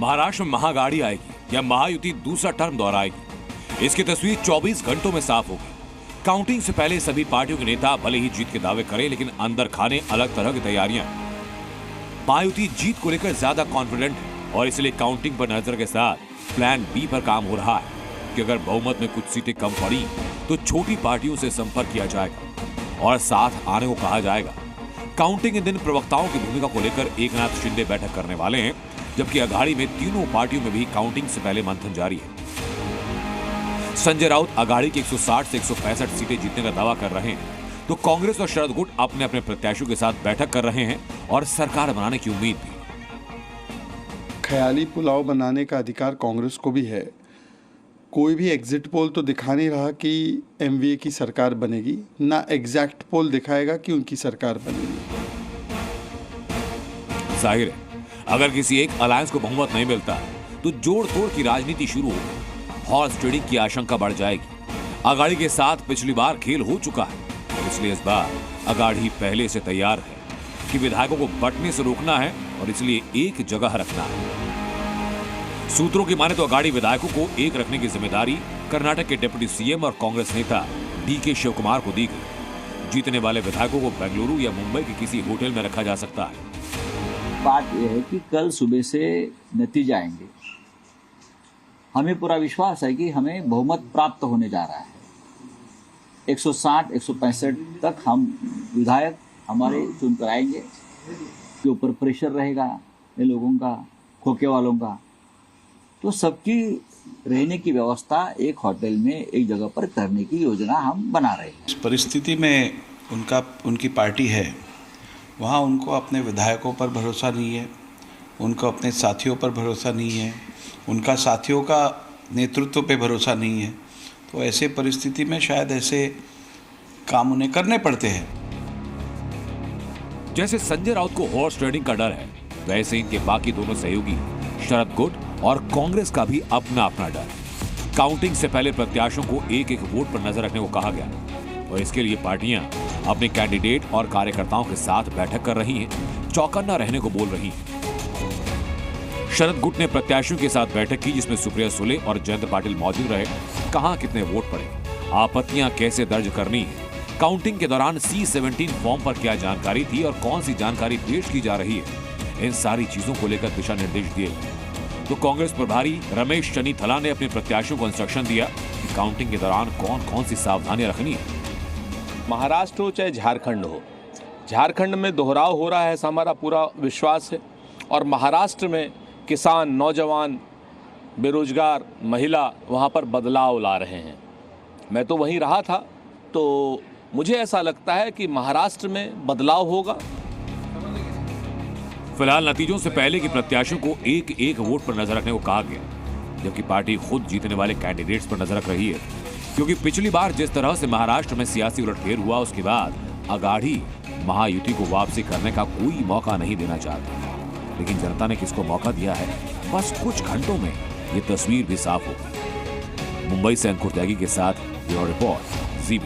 महाराष्ट्र में महागाड़ी आएगी या महायुति दूसरा टर्म दोहराएगी, इसकी तस्वीर 24 घंटों में साफ होगी। काउंटिंग से पहले सभी पार्टियों के नेता भले ही जीत के दावे करें, लेकिन अंदर खाने अलग तरह की तैयारियां। महायुति जीत को लेकर ज्यादा कॉन्फिडेंट है और इसलिए काउंटिंग पर नजर के साथ प्लान बी पर काम हो रहा है कि अगर बहुमत में कुछ सीटें कम पड़ी तो छोटी पार्टियों से संपर्क किया जाएगा और साथ आने को कहा जाएगा। काउंटिंग के दिन प्रवक्ताओं की भूमिका को लेकर एकनाथ शिंदे बैठक करने वाले हैं, जबकि अघाड़ी में तीनों पार्टियों में भी काउंटिंग से पहले मंथन जारी है। संजय राउत अघाड़ी की 160 से 165 सीटें जीतने का दावा कर रहे हैं, तो कांग्रेस और शरद गुट अपने अपने प्रत्याशियों के साथ बैठक कर रहे हैं और सरकार बनाने की उम्मीद भी। ख्याली पुलाव बनाने का अधिकार कांग्रेस को भी है। कोई भी एग्जिट पोल तो दिखा नहीं रहा कि एमवीए की सरकार बनेगी, ना एग्जैक्ट पोल दिखाएगा कि उनकी सरकार बनेगी। जाहिर है, अगर किसी एक अलायंस को बहुमत नहीं मिलता तो जोड़ तोड़ की राजनीति शुरू होगी, हॉर्स ट्रेडिंग की आशंका बढ़ जाएगी। अघाड़ी के साथ पिछली बार खेल हो चुका है, इसलिए इस बार अघाड़ी पहले से तैयार है कि विधायकों को बंटने से रोकना है और इसलिए एक जगह रखना है। सूत्रों की माने तो अघाड़ी विधायकों को एक रखने की जिम्मेदारी कर्नाटक के डिप्टी सीएम और कांग्रेस नेता डीके शिव कुमार को दी गई। जीतने वाले विधायकों को बेंगलुरु या मुंबई के किसी होटल में रखा जा सकता है। बात यह है कि कल सुबह से नतीजे आएंगे। हमें पूरा विश्वास है कि हमें बहुमत प्राप्त होने जा रहा है। 160, 165 तक हम विधायक हमारे चुनकर आएंगे। के ऊपर प्रेशर रहेगा इन लोगों का, खोखे वालों का, तो सबकी रहने की व्यवस्था एक होटल में एक जगह पर करने की योजना हम बना रहे हैं। इस परिस्थिति में उनकी पार्टी है, वहाँ उनको अपने विधायकों पर भरोसा नहीं है, उनको अपने साथियों पर भरोसा नहीं है, उनका साथियों का नेतृत्व पे भरोसा नहीं है। तो ऐसे परिस्थिति में शायद ऐसे काम उन्हें करने पड़ते हैं। जैसे संजय राउत को हॉर्स ट्रेडिंग का डर है, वैसे इनके बाकी दोनों सहयोगी शरद गुट और कांग्रेस का भी अपना अपना डर। काउंटिंग से पहले प्रत्याशियों को एक एक वोट पर नजर रखने को कहा गया और इसके लिए पार्टियां अपने कैंडिडेट और कार्यकर्ताओं के साथ बैठक कर रही हैं, चौकन्ना रहने को बोल रही हैं। शरद गुट ने प्रत्याशियों के साथ बैठक की, जिसमें सुप्रिया सुले और जयंत पाटिल मौजूद रहे। कहां कितने वोट पड़े, आपत्तियां कैसे दर्ज करनी है, काउंटिंग के दौरान C-17 फॉर्म पर क्या जानकारी थी और कौन सी जानकारी पेश की जा रही है, इन सारी चीजों को लेकर दिशा निर्देश दिए गए। तो कांग्रेस प्रभारी रमेश चन्नीथला ने अपने प्रत्याशियों को इंस्ट्रक्शन दिया कि काउंटिंग के दौरान कौन कौन सी सावधानियां रखनी है। महाराष्ट्र हो चाहे झारखंड हो, झारखंड में दोहराव हो रहा है, ऐसा हमारा पूरा विश्वास है। और महाराष्ट्र में किसान, नौजवान, बेरोजगार, महिला वहाँ पर बदलाव ला रहे हैं। मैं तो वहीं रहा था, तो मुझे ऐसा लगता है कि महाराष्ट्र में बदलाव होगा। फिलहाल नतीजों से पहले कि प्रत्याशियों को एक एक वोट पर नजर रखने को कहा गया, जबकि पार्टी खुद जीतने वाले कैंडिडेट्स पर नजर रख रही है, क्योंकि पिछली बार जिस तरह से महाराष्ट्र में सियासी उलटफेर हुआ, उसके बाद अघाड़ी महायुति को वापसी करने का कोई मौका नहीं देना चाहती। लेकिन जनता ने किसको मौका दिया है, बस कुछ घंटों में ये तस्वीर भी साफ होगी। मुंबई से अंकुर त्यागी के साथ ब्यूरो रिपोर्ट, जी।